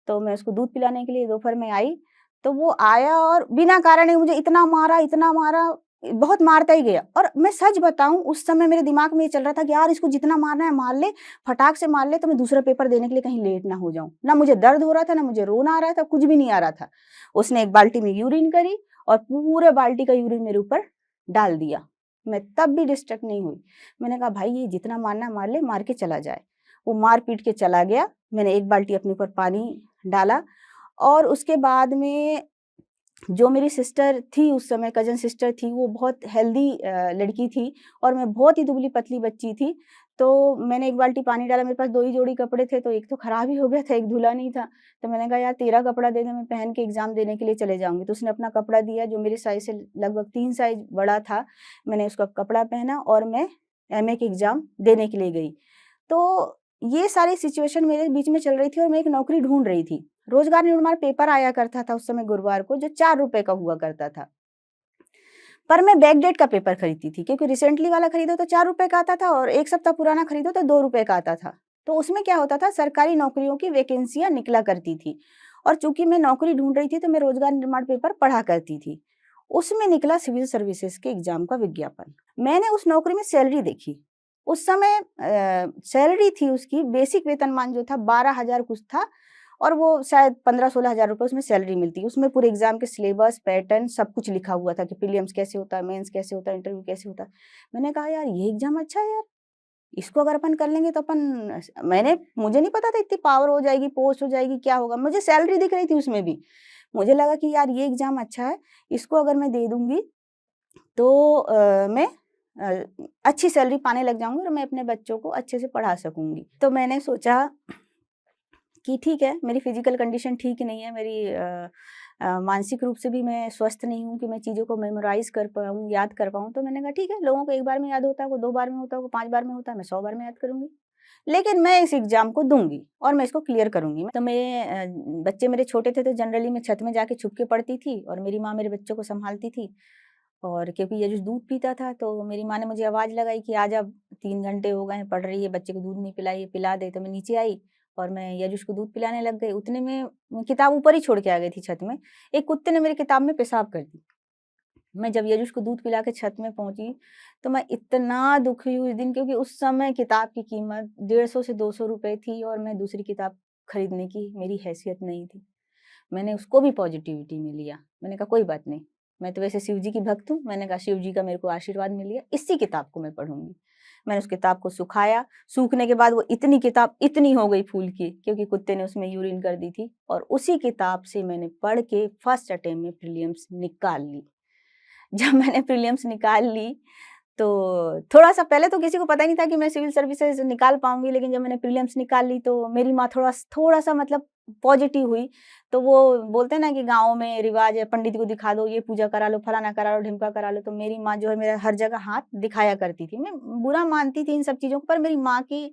तो मैं उसको दूध पिलाने के लिए दोपहर में आई, तो वो आया और बिना कारण ही मुझे इतना मारा, बहुत मारता ही गया। और मैं सच बताऊँ उस समय मेरे दिमाग में ये चल रहा था कि यार इसको जितना मारना है मार ले, फटाक से मार ले तो मैं दूसरा पेपर देने के लिए कहीं लेट ना हो जाऊँ। ना मुझे दर्द हो रहा था, ना मुझे रोना आ रहा था, कुछ भी नहीं आ रहा था। उसने एक बाल्टी में यूरिन करी और पूरे बाल्टी का यूरिन मेरे ऊपर डाल दिया। मैं तब भी डिस्ट्रैक्ट नहीं हुई। मैंने कहा भाई ये जितना मारना है मार ले, मार के चला जाए। वो मार पीट के चला गया। मैंने एक बाल्टी अपने ऊपर पानी डाला और उसके बाद में जो मेरी सिस्टर थी उस समय कज़न सिस्टर थी, वो बहुत हेल्दी लड़की थी और मैं बहुत ही दुबली-पतली बच्ची थी। तो मैंने एक बाल्टी पानी डाला, मेरे पास 2 ही जोड़ी कपड़े थे, तो एक तो खराब ही हो गया था, एक धुला नहीं था। तो मैंने कहा यार तेरा कपड़ा दे दे, मैं पहन के एग्ज़ाम देने के लिए चले जाऊँगी। तो उसने अपना कपड़ा दिया जो मेरे साइज़ से लगभग 3 साइज़ बड़ा था। मैंने उसका कपड़ा पहना और मैं एमए के एग्ज़ाम देने के लिए गई। तो ये सारी सिचुएशन मेरे बीच में चल रही थी और मैं एक नौकरी ढूँढ रही थी। रोज़गार निर्माण पेपर आया करता था उस समय गुरुवार को जो ₹4 का हुआ करता था। पर मैं बैकडेट का पेपर खरीदती थी क्योंकि रिसेंटली वाला खरीदो तो ₹4 का आता था और 1 सप्ताह पुराना खरीदो तो ₹2 का आता था। तो उसमें क्या होता था सरकारी नौकरियों की वैकेंसियाँ निकला करती थी और चूँकि मैं नौकरी ढूँढ रही थी तो मैं रोज़गार निर्माण पेपर पढ़ा करती थी। उसमें निकला सिविल सर्विसेज़ के एग्ज़ाम का विज्ञापन। मैंने उस नौकरी में सैलरी देखी। उस समय सैलरी थी उसकी बेसिक वेतनमान जो था 12,000 कुछ था और वो शायद 15-16 हज़ार रुपए उसमें सैलरी मिलती है। उसमें पूरे एग्ज़ाम के सिलेबस, पैटर्न सब कुछ लिखा हुआ था कि प्रीलिम्स कैसे होता है, मेंस कैसे होता है, इंटरव्यू कैसे होता है। मैंने कहा यार ये एग्ज़ाम अच्छा है यार, इसको अगर अपन कर लेंगे तो अपन मुझे नहीं पता था इतनी पावर हो जाएगी, पोस्ट हो जाएगी, क्या होगा? मुझे सैलरी दिख रही थी उसमें भी। मुझे लगा कि यार ये एग्ज़ाम अच्छा है, इसको अगर मैं दे दूँगी तो मैं अ, अच्छी सैलरी पाने लग जाऊँगी और मैं अपने बच्चों को अच्छे से पढ़ा सकूँगी। तो मैंने सोचा कि ठीक है, मेरी फ़िज़िकल कंडीशन ठीक नहीं है, मानसिक रूप से भी मैं स्वस्थ नहीं हूँ कि मैं चीज़ों को मेमोराइज़ कर पाऊँ, याद कर पाऊँ। तो मैंने कहा ठीक है, लोगों को 1 बार में याद होता है, को 2 बार में होता है, को 5 बार में होता है, मैं 100 बार में याद करूँगी। लेकिन मैं इस एग्ज़ाम को दूँगी और मैं इसको क्लियर करूँगी। तो बच्चे मेरे छोटे थे तो जनरली मैं छत में जाके छुप के पढ़ती थी और मेरी माँ मेरे बच्चों को सँभालती थी। और क्योंकि यजुष दूध पीता था तो मेरी माँ ने मुझे आवाज़ लगाई कि आजा 3 घंटे हो गए हैं, पढ़ रही है, बच्चे को दूध नहीं पिलाई है, पिला दे। तो मैं नीचे आई और मैं यजुष को दूध पिलाने लग गई। उतने में मैं किताब ऊपर ही छोड़ के आ गई थी छत में। एक कुत्ते ने मेरी किताब में पेशाब कर दी। मैं जब यजुष को दूध पिला के छत में पहुँची, तो मैं इतना दुखी हुई उस दिन क्योंकि उस समय किताब की कीमत 150 से 200 रुपए थी और मैं दूसरी किताब खरीदने की मेरी हैसियत नहीं थी। मैंने उसको भी पॉज़िटिविटी में लिया। मैंने कहा कोई बात नहीं, मैं तो वैसे शिव जी की भक्त हूँ। मैंने कहा शिव जी का मेरे को आशीर्वाद मिल गया, इसी किताब को मैं पढ़ूँगी। मैंने उस किताब को सुखाया, सूखने के बाद वो इतनी किताब इतनी हो गई फूल की क्योंकि कुत्ते ने उसमें यूरिन कर दी थी और उसी किताब से मैंने पढ़ के फर्स्ट अटेम्प्ट में प्रीलिम्स निकाल ली। जब मैंने प्रीलिम्स निकाल ली तो थोड़ा-सा पहले तो किसी को पता ही नहीं था कि मैं सिविल सर्विसेज़ निकाल पाऊँगी, लेकिन जब मैंने प्रीलिम्स निकाल ली तो मेरी माँ थोड़ा-सा मतलब पॉज़िटिव हुई। तो वो बोलते हैं ना कि गाँव में रिवाज है, पंडित को दिखा दो, ये पूजा करा लो, फलाना करा लो, ढिमका करा लो, तो मेरी माँ जो है मेरा हर जगह हाथ दिखाया करती थी। मैं बुरा मानती थी इन सब चीज़ों को, पर मेरी माँ की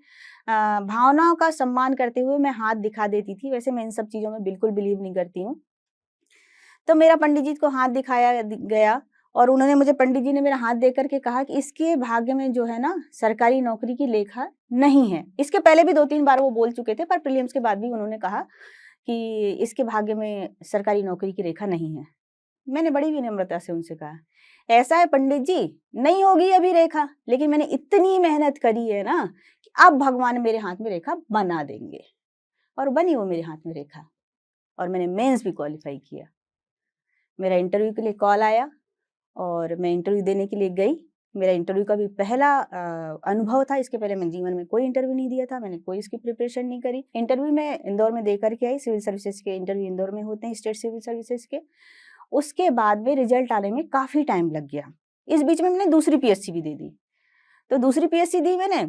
भावनाओं का सम्मान करते हुए मैं हाथ दिखा देती थी। वैसे मैं इन सब चीज़ों में बिल्कुल बिलीव नहीं करती हूँ। तो मेरा पंडित जी को हाथ दिखाया गया और उन्होंने मुझे पंडित जी ने मेरा हाथ देकर के कहा कि इसके भाग्य में जो है ना सरकारी नौकरी की लेखा नहीं है। इसके पहले भी 2-3 बार वो बोल चुके थे पर प्रीलिम्स के बाद भी उन्होंने कहा कि इसके भाग्य में सरकारी नौकरी की रेखा नहीं है। मैंने बड़ी विनम्रता से उनसे कहा, ऐसा है पंडित जी, नहीं होगी अभी रेखा, लेकिन मैंने इतनी मेहनत करी है ना कि अब भगवान मेरे हाथ में रेखा बना देंगे और बनी वो मेरे हाथ में रेखा और मैंने मेंस भी क्वालीफाई किया। मेरा इंटरव्यू के लिए कॉल आया और मैं इंटरव्यू देने के लिए गई। मेरा इंटरव्यू का भी पहला अनुभव था, इसके पहले मैंने जीवन में कोई इंटरव्यू नहीं दिया था, मैंने कोई इसकी प्रिपरेशन नहीं करी। इंटरव्यू मैं इंदौर में दे कर के आई, सिविल सर्विसेज़ के इंटरव्यू इंदौर में होते हैं, स्टेट सिविल सर्विसेज़ के। उसके बाद में रिजल्ट आने में काफ़ी टाइम लग गया। इस बीच में मैंने दूसरी पीएससी भी दे दी। तो दूसरी पीएससी दी मैंने,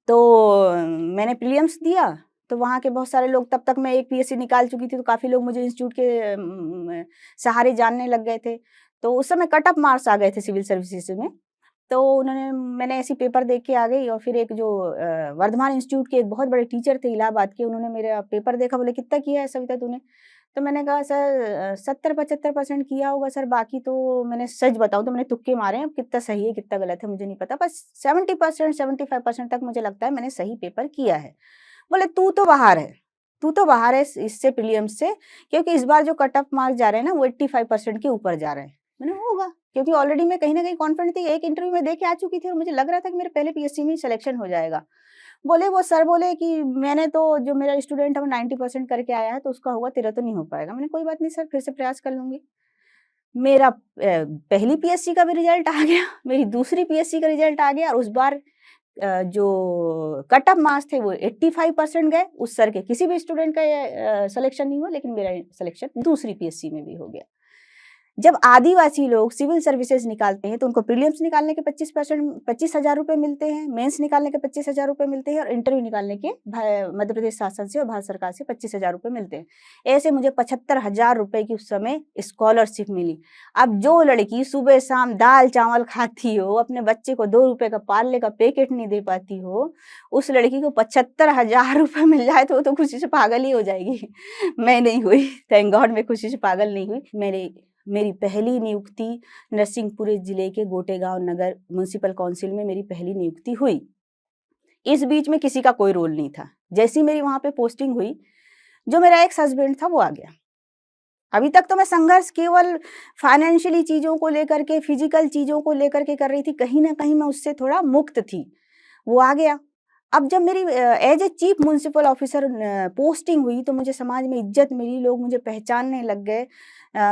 तो मैंने प्रीलिम्स दिया, तो वहाँ के बहुत सारे लोग तब तक मैं एक पीएससी निकाल चुकी थी, तो काफ़ी लोग मुझे इंस्टीट्यूट के सहारे जानने लग गए थे। तो उस समय कट ऑफ मार्क्स आ गए थे सिविल सर्विसेज़ में। तो मैंने ऐसे पेपर देख के आ गई और फिर एक जो वर्धमान इंस्टीट्यूट के एक बहुत बड़े टीचर थे इलाहाबाद के, उन्होंने मेरा पेपर देखा, बोले कितना किया है सविता तूने? तो मैंने कहा सर 70-75% किया होगा सर, बाकी तो मैंने सच बताऊँ तो मैंने तुक्के मारे हैं, अब कितना सही है कितना गलत है मुझे नहीं पता, बस 70% 75% तक मुझे लगता है मैंने सही पेपर किया है। बोले तू तो बाहर है, तू तो बाहर है इससे प्रीलिम्स से, क्योंकि इस बार जो कट ऑफ मार्क्स जा रहे हैं ना वो 85% के ऊपर जा रहे हैं। मैंने होगा, क्योंकि ऑलरेडी मैं कहीं न कहीं कॉन्फिडेंट थी, एक इंटरव्यू में दे के आ चुकी थी और मुझे लग रहा था कि मेरे पहले पीएससी में ही सिलेक्शन हो जाएगा। बोले वो सर बोले कि मैंने तो जो मेरा स्टूडेंट है वो 90% करके आया है तो उसका होगा, तेरा तो नहीं हो पाएगा। मैंने कोई बात नहीं सर, फिर से प्रयास कर लूँगी। मेरा पहली पीएससी का भी रिजल्ट आ गया, मेरी दूसरी पीएससी का रिजल्ट आ गया और उस बार जो कट ऑफ मार्क्स थे वो 85% गए। उस सर के किसी भी स्टूडेंट का सिलेक्शन नहीं हुआ, लेकिन मेरा सिलेक्शन दूसरी पीएससी में भी हो गया। जब आदिवासी लोग सिविल सर्विसेज निकालते हैं तो उनको प्रीलिम्स निकालने के 25,000 रुपए मिलते हैं, मेंस निकालने के 25,000 रुपए मिलते हैं और इंटरव्यू निकालने के मध्य प्रदेश शासन से और भारत सरकार से 25,000 रुपए मिलते हैं। ऐसे मुझे 75,000 रुपए की उस समय स्कॉलरशिप मिली। अब जो लड़की सुबह शाम दाल चावल खाती हो, अपने बच्चे को 2 रुपए का पार्ले का पैकेट नहीं दे पाती हो, उस लड़की को 75,000 रुपए मिल जाए तो वो तो खुशी से पागल ही हो जाएगी। मैं नहीं हुई, थैंक गॉड मैं खुशी से पागल नहीं हुई। मेरी पहली नियुक्ति नरसिंहपुर जिले के गोटेगांव नगर म्युनिसिपल काउंसिल में मेरी पहली नियुक्ति हुई। इस बीच में किसी का कोई रोल नहीं था। जैसी मेरी वहां पे पोस्टिंग हुई, जो मेरा एक्स हस्बैंड था वो आ गया। अभी तक तो मैं संघर्ष केवल फाइनेंशियली चीजों को लेकर के, फिजिकल चीजों को लेकर के कर रही थी, कहीं ना कहीं मैं उससे थोड़ा मुक्त थी। वो आ गया। अब जब मेरी as a chief municipal officer posting हुई तो मुझे समाज में इज्जत मिली, लोग मुझे पहचानने लग गए,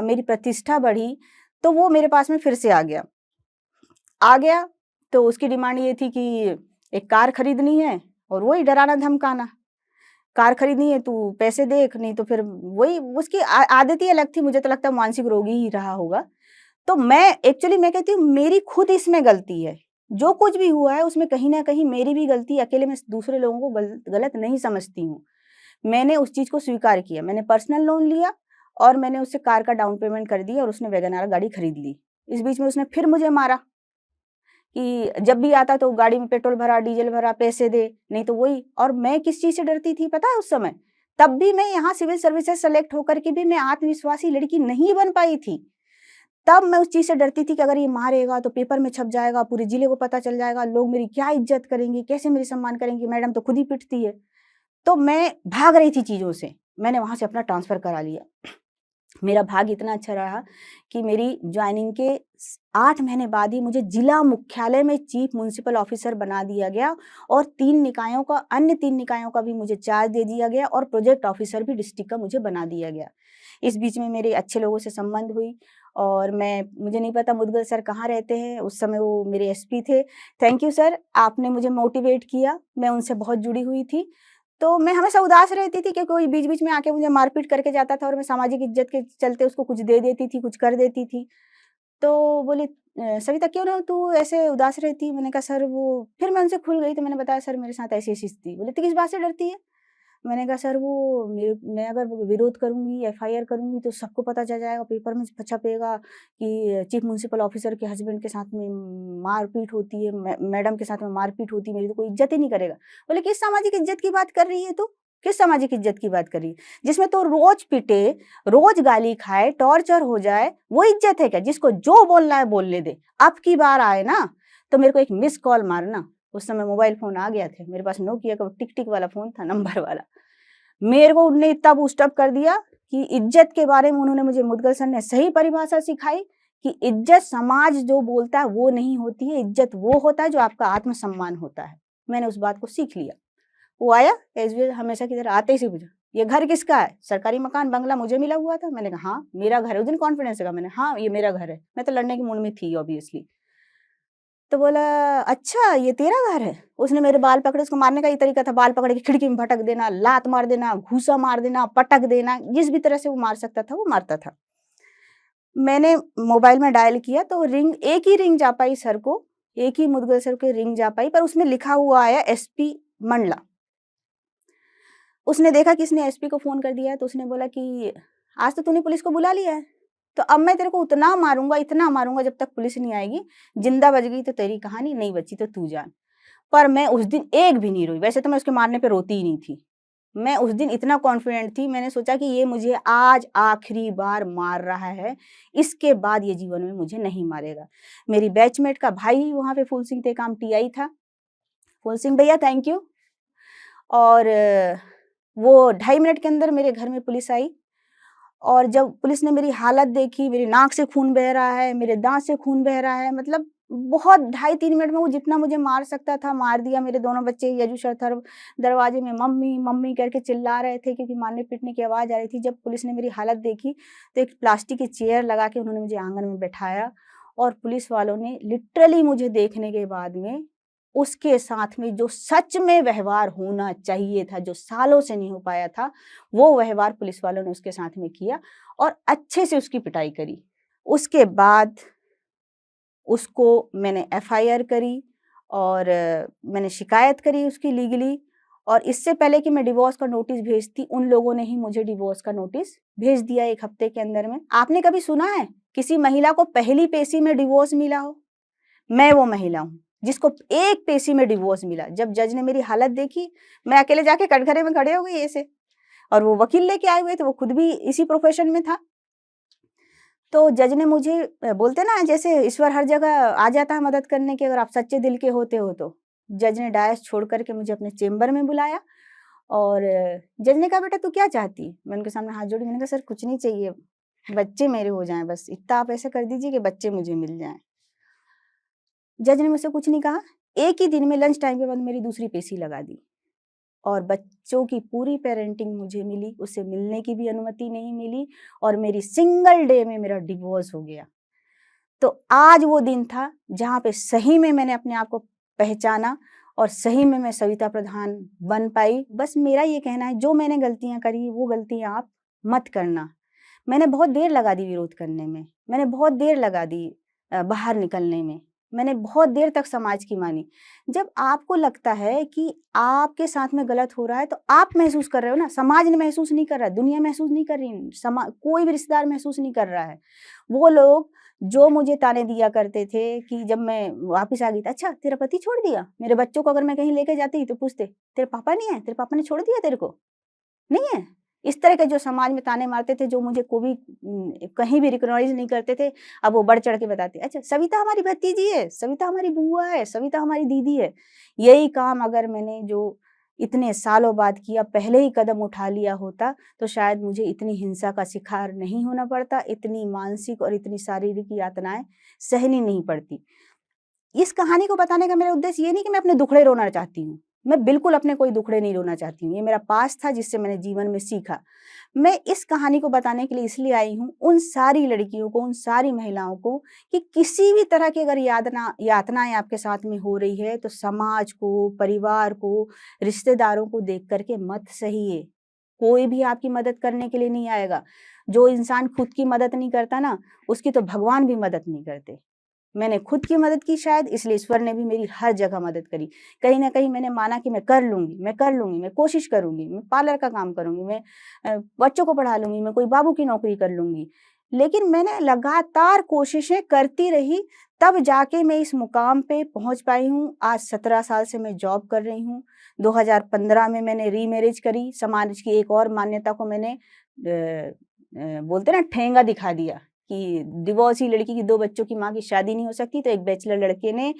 मेरी प्रतिष्ठा बढ़ी, तो वो मेरे पास में फिर से आ गया। तो उसकी डिमांड ये थी कि एक कार खरीदनी है और वही डराना धमकाना, कार खरीदनी है तू पैसे देख, नहीं तो फिर वही उसकी आदत ही अलग थी। मुझे तो लगता है मानसिक रोगी ही रहा होगा। तो मैं कहती हूँ मेरी खुद इसमें गलती है। जो कुछ भी हुआ है उसमें कहीं न कहीं मेरी भी गलती है, अकेले मैं दूसरे लोगों को गलत नहीं समझती हूँ। मैंने उस चीज़ को स्वीकार किया, मैंने पर्सनल लोन लिया और मैंने उससे कार का डाउन पेमेंट कर दिया और उसने वैगन आर गाड़ी खरीद ली। इस बीच में उसने फिर मुझे मारा कि जब भी आता तो गाड़ी में पेट्रोल भरा, डीज़ल भरा, पैसे दे, नहीं तो वही। और मैं किस चीज़ से डरती थी पता है उस समय? तब भी मैं यहाँ सिविल सर्विसेज़ सेलेक्ट होकर के भी मैं आत्मविश्वासी लड़की नहीं बन पाई थी। तब मैं उस चीज़ से डरती थी कि अगर ये मारेगा तो पेपर में छप जाएगा, पूरे जिले को पता चल जाएगा, लोग मेरी क्या इज़्ज़त करेंगे, कैसे मेरी सम्मान करेंगे, मैडम तो खुद ही पिटती है। तो मैं भाग रही थी चीज़ों से, मैंने वहाँ से अपना ट्रांसफ़र करा लिया। मेरा भाग्य इतना अच्छा रहा कि मेरी जॉइनिंग के 8 महीने बाद ही मुझे जिला मुख्यालय में चीफ म्युनिसिपल ऑफिसर बना दिया गया और अन्य 3 निकायों का भी मुझे चार्ज दे दिया गया और प्रोजेक्ट ऑफिसर भी डिस्ट्रिक्ट का मुझे बना दिया गया। इस बीच में मेरे अच्छे लोगों से संबंध हुई और मुझे नहीं पता मुदगल सर कहाँ रहते हैं, उस समय वो मेरे एसपी थे। थैंक यू सर, आपने मुझे मोटिवेट किया, मैं उनसे बहुत जुड़ी हुई थी। तो मैं हमेशा उदास रहती थी कि कोई बीच-बीच में आके मुझे मारपीट करके जाता था और मैं सामाजिक इज़्ज़त के चलते उसको कुछ दे देती थी, कुछ कर देती थी। तो बोली सविता क्यों ना तू ऐसे उदास रहती? मैंने कहा सर वो फिर मैं उनसे खुल गई तो मैंने बताया सर मेरे साथ ऐसी-ऐसी स्थिति। बोले तो किस बात से डरती है? मैंने कहा सर वो मैं अगर विरोध करूँगी, एफआईआर करूँगी तो सबको पता चल जाएगा, पेपर में छपेगा कि चीफ म्युनिसिपल ऑफिसर के हस्बैंड के साथ में मारपीट होती है, मैडम के साथ में मारपीट होती है, मेरी तो कोई इज़्ज़त ही नहीं करेगा। बोले किस सामाजिक इज़्ज़त की बात कर रही है तू? किस सामाजिक इज़्ज़त की बात कर रही है? जिसमें तो रोज़ पिटे, रोज़ गाली खाए, टॉर्चर हो जाए, वो इज़्ज़त है क्या? जिसको जो बोलना है बोलने दे। अब की बार आए ना तो मेरे को एक मिस्ड कॉल मारना। उस समय मोबाइल फ़ोन आ गया थे, मेरे पास नोकिया का टिक-टिक वाला फ़ोन था, नंबर वाला। मेरे को उनने इतना बूस्ट अप कर दिया कि इज्जत के बारे में उन्होंने मुझे मुदगल सर ने सही परिभाषा सिखाई कि इज्जत समाज जो बोलता है वो नहीं होती है, इज्जत वो होता है जो आपका आत्मसम्मान होता है। मैंने उस बात को सीख लिया। वो आया एज यूजुअल हमेशा की तरह आते ही से पूछा, ये घर किसका है? सरकारी मकान बंगला मुझे मिला हुआ था? मैंने कहा हाँ, मेरा घर है। उस दिन कॉन्फिडेंस से कहा मैंने, हाँ, ये मेरा घर है। मैं तो लड़ने के मूड में थी ऑब्वियसली। तो बोला, "अच्छा ये तेरा घर है?" उसने मेरे बाल पकड़े, उसको मारने का ये तरीका था, बाल पकड़ के खिड़की में भटक देना, लात मार देना, घूसा मार देना, पटक देना, जिस भी तरह से वो मार सकता था, वो मारता था। मैंने मोबाइल में डायल किया तो एक ही रिंग जा पाई सर को, एक ही मुदगल सर की रिंग जा पाई, पर उसमें लिखा हुआ आया एसपी मंडला। उसने देखा कि इसने एसपी को फ़ोन कर दिया है, तो उसने बोला कि, "आज तो तूने पुलिस को बुला लिया है, तो अब मैं तेरे को उतना मारूंगा, इतना मारूंगा जब तक पुलिस नहीं आएगी। जिंदा बच गई तो तेरी कहानी, नहीं बची तो तू जान। पर मैं उस दिन एक भी नहीं रोई। वैसे तो मैं उसके मारने पे रोती ही नहीं थी। मैं उस दिन इतना कॉन्फिडेंट थी, मैंने सोचा कि ये मुझे आज आखिरी बार मार रहा है, इसके बाद ये जीवन में मुझे नहीं मारेगा। मेरी बैचमेट का भाई वहाँ पे फूल सिंह टेकाम टीआई था। फूल सिंह भैया थैंक यू। और वो 2.5 मिनट के अंदर मेरे घर में पुलिस आई। और जब पुलिस ने मेरी हालत देखी, मेरी नाक से खून बह रहा है, मेरे दाँत से खून बह रहा है, मतलब बहुत 2.5-3 मिनट में वो जितना मुझे मार सकता था मार दिया। मेरे दोनों बच्चे यजु शरथर दरवाजे में मम्मी मम्मी करके चिल्ला रहे थे क्योंकि मारने पीटने की आवाज़ आ रही थी। जब पुलिस ने मेरी हालत देखी तो एक प्लास्टिक की चेयर लगा के उन्होंने मुझे आंगन में बैठाया और पुलिस वालों ने लिटरली मुझे देखने के बाद में उसके साथ में जो सच में व्यवहार होना चाहिए था, जो सालों से नहीं हो पाया था, वो व्यवहार पुलिस वालों ने उसके साथ में किया और अच्छे से उसकी पिटाई करी। उसके बाद उसको मैंने एफआईआर करी और मैंने शिकायत करी उसकी लीगली। और इससे पहले कि मैं डिवोर्स का नोटिस भेजती, उन लोगों ने ही मुझे डिवोर्स का नोटिस भेज दिया 1 हफ्ते के अंदर में। आपने कभी सुना है किसी महिला को पहली पेशी में डिवोर्स मिला हो? मैं वो महिला हूँ जिसको 1 पेशी में डिवोर्स मिला। जब जज ने मेरी हालत देखी, मैं अकेले जाके कटघरे में खड़े हो गई ऐसे, और वो वकील लेके आए हुए थे, वो खुद भी इसी प्रोफेशन में था। तो जज ने मुझे बोलते ना जैसे ईश्वर हर जगह आ जाता है मदद करने के, अगर आप सच्चे दिल के होते हो तो। जज ने डायस छोड़ करके मुझे अपने चेम्बर में बुलाया और जज ने कहा बेटा तू क्या चाहती? मैं उनके सामने हाथ जोड़ी, मैंने कहा सर कुछ नहीं चाहिए, बच्चे मेरे हो जाएं, बस इतना आप ऐसा कर दीजिए कि बच्चे मुझे मिल जाएं। जज ने मुझसे कुछ नहीं कहा। एक ही दिन में लंच टाइम के बाद मेरी दूसरी पेशी लगा दी और बच्चों की पूरी पेरेंटिंग मुझे मिली, उससे मिलने की भी अनुमति नहीं मिली और मेरी सिंगल डे में मेरा डिवोर्स हो गया। तो आज वो दिन था जहाँ पे सही में मैंने अपने आप को पहचाना और सही में मैं सविता प्रधान बन पाई। बस मेरा ये कहना है जो मैंने गलतियाँ करी वो गलतियाँ आप मत करना। मैंने बहुत देर लगा दी विरोध करने में, मैंने बहुत देर लगा दी बाहर निकलने में, मैंने बहुत देर तक समाज की मानी। जब आपको लगता है कि आपके साथ में गलत हो रहा है तो आप महसूस कर रहे हो ना, समाज ने महसूस नहीं कर रहा है, दुनिया महसूस नहीं कर रही, कोई भी रिश्तेदार महसूस नहीं कर रहा है। वो लोग जो मुझे ताने दिया करते थे कि जब मैं वापस आ गई तो अच्छा तेरा पति छोड़ दिया? मेरे बच्चों को अगर मैं कहीं लेके जाती तो पूछते तेरे पापा नहीं है? तेरे पापा ने छोड़ दिया तेरे को? नहीं है? इस तरह के जो समाज में ताने मारते थे, जो मुझे कोई कहीं भी रिकॉग्नाइज़ नहीं करते थे, अब वो बढ़ चढ़ के बताते, अच्छा सविता हमारी भतीजी है, सविता हमारी बुआ है, सविता हमारी दीदी है। यही काम अगर मैंने जो इतने सालों बाद किया, पहले ही कदम उठा लिया होता, तो शायद मुझे इतनी हिंसा का शिकार नहीं होना पड़ता, इतनी मानसिक और इतनी शारीरिक यातनाएँ सहनी नहीं पड़ती। इस कहानी को बताने का मेरा उद्देश्य ये नहीं कि मैं अपने दुखड़े रोना चाहती हूँ। मैं बिल्कुल अपने कोई दुखड़े नहीं रोना चाहती हूँ। ये मेरा पास्ट था जिससे मैंने जीवन में सीखा। मैं इस कहानी को बताने के लिए इसलिए आई हूँ उन सारी लड़कियों को, उन सारी महिलाओं को कि किसी भी तरह की अगर यातनाएँ आपके साथ में हो रही है तो समाज को, परिवार को, रिश्तेदारों को देख कर के मत सहिए। कोई भी आपकी मदद करने के लिए नहीं आएगा। जो इंसान खुद की मदद नहीं करता ना, उसकी तो भगवान भी मदद नहीं करते। मैंने खुद की मदद की शायद, इसलिए ईश्वर ने भी मेरी हर जगह मदद करी। कहीं न कहीं मैंने माना कि मैं कर लूँगी, मैं कर लूँगी, मैं कोशिश करूँगी, मैं पार्लर का काम करूँगी, मैं बच्चों को पढ़ा लूँगी, मैं कोई बाबू की नौकरी कर लूँगी। लेकिन मैंने लगातार कोशिशें करती रही, तब जाके मैं इस मुकाम पे पहुँच पाई हूँ। आज 17 साल से मैं जॉब कर रही हूँ। 2015 में मैंने रीमैरेज करी, समाज की एक और मान्यता को मैंने बोलते हैं ना ठेंगा दिखा दिया कि डिवोर्सी लड़की की 2 बच्चों की माँ की शादी नहीं हो सकती, तो एक बैचलर लड़के ने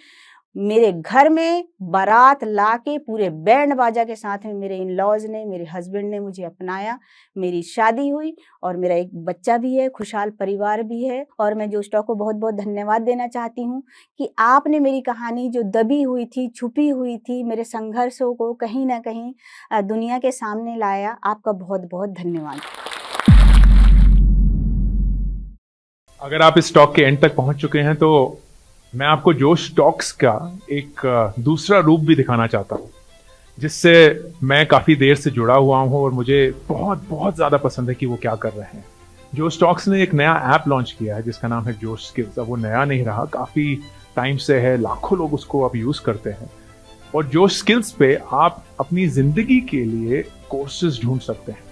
मेरे घर में बारात लाके पूरे बैंड बाजा के साथ में मेरे इन-लॉज़ ने, मेरे हस्बैंड ने मुझे अपनाया, मेरी शादी हुई और मेरा एक बच्चा भी है, खुशहाल परिवार भी है। और मैं जोस्टॉक को बहुत-बहुत धन्यवाद देना चाहती हूँ कि आपने मेरी कहानी जो दबी हुई थी, छुपी हुई थी, मेरे संघर्षों को कहीं न कहीं दुनिया के सामने लाया। आपका बहुत-बहुत धन्यवाद। अगर आप इस टॉक के एंड तक पहुंच चुके हैं तो मैं आपको जोश टॉक्स का एक दूसरा रूप भी दिखाना चाहता हूं, जिससे मैं काफ़ी देर से जुड़ा हुआ हूं और मुझे बहुत बहुत ज़्यादा पसंद है कि वो क्या कर रहे हैं। जोश टॉक्स ने एक नया ऐप लॉन्च किया है जिसका नाम है जोश स्किल्स। अब वो नया नहीं रहा, काफ़ी टाइम से है, लाखों लोग उसको अब यूज़ करते हैं। और जोश स्किल्स पे आप अपनी ज़िंदगी के लिए कोर्सेज ढूंढ सकते हैं।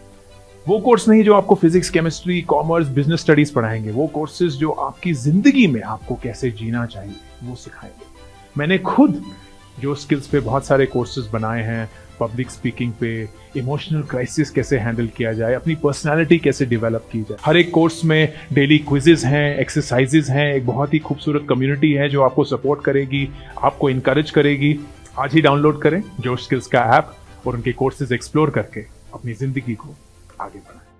वो कोर्स नहीं जो आपको physics, chemistry, commerce, business studies पढ़ाएंगे। वो कोर्सेज जो आपकी जिंदगी में आपको कैसे जीना चाहिए वो सिखाएंगे। मैंने खुद जो स्किल्स पे बहुत सारे कोर्सेज बनाए हैं, पब्लिक स्पीकिंग पे, इमोशनल क्राइसिस कैसे हैंडल किया जाए, अपनी पर्सनालिटी कैसे डेवलप की जाए। हर एक कोर्स में डेली क्विजेज हैं, एक्सरसाइजेज हैं, एक बहुत ही खूबसूरत कम्युनिटी है जो आपको सपोर्ट करेगी, आपको इनकरेज करेगी। आज ही डाउनलोड करें जोश स्किल्स का ऐप और उनके कोर्सेज एक्सप्लोर करके अपनी जिंदगी को आगे बढ़ाएं।